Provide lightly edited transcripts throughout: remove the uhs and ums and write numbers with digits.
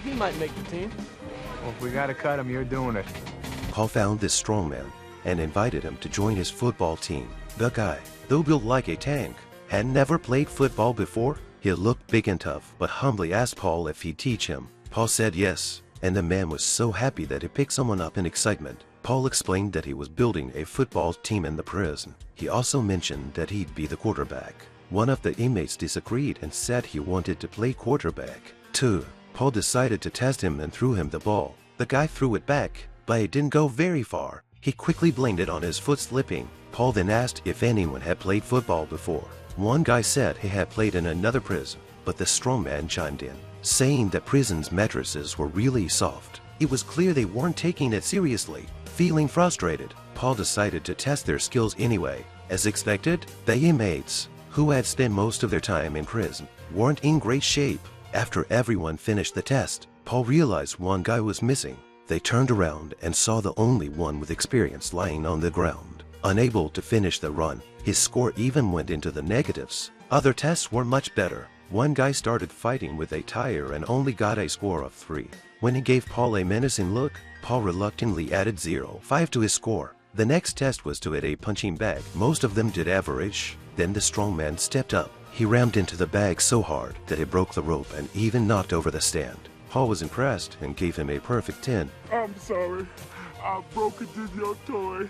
He might make the team. Well, if we gotta cut him, you're doing it. Paul found this strong man and invited him to join his football team. The guy, though built like a tank, had never played football before. He looked big and tough, but humbly asked Paul if he'd teach him. Paul said yes, and the man was so happy that he picked someone up in excitement. Paul explained that he was building a football team in the prison. He also mentioned that he'd be the quarterback. One of the inmates disagreed and said he wanted to play quarterback too. Paul decided to test him and threw him the ball. The guy threw it back, but it didn't go very far. He quickly blamed it on his foot slipping. Paul then asked if anyone had played football before. One guy said he had played in another prison, but the strong man chimed in, saying that prison's mattresses were really soft. It was clear they weren't taking it seriously. Feeling frustrated, Paul decided to test their skills anyway. As expected, the inmates, who had spent most of their time in prison, weren't in great shape. After everyone finished the test, Paul realized one guy was missing. They turned around and saw the only one with experience lying on the ground. Unable to finish the run, his score even went into the negatives. Other tests were much better. One guy started fighting with a tire and only got a score of 3. When he gave Paul a menacing look, Paul reluctantly added 0.5 to his score. The next test was to hit a punching bag. Most of them did average. Then the strong man stepped up. He rammed into the bag so hard that it broke the rope and even knocked over the stand. Paul was impressed and gave him a perfect 10. I'm sorry. I broke into your toy.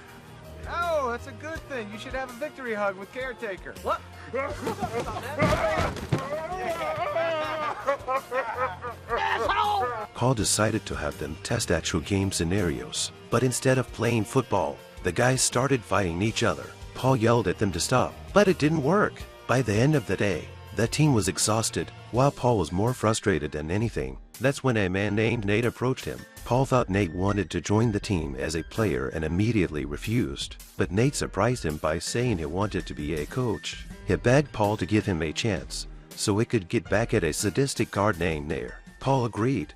Oh, that's a good thing. You should have a victory hug with caretaker. What? Paul decided to have them test actual game scenarios, but instead of playing football, the guys started fighting each other. Paul yelled at them to stop, but it didn't work. By the end of the day, the team was exhausted, while Paul was more frustrated than anything. That's when a man named Nate approached him. Paul thought Nate wanted to join the team as a player and immediately refused, but Nate surprised him by saying he wanted to be a coach. He begged Paul to give him a chance, so he could get back at a sadistic guard named Nair. Paul agreed,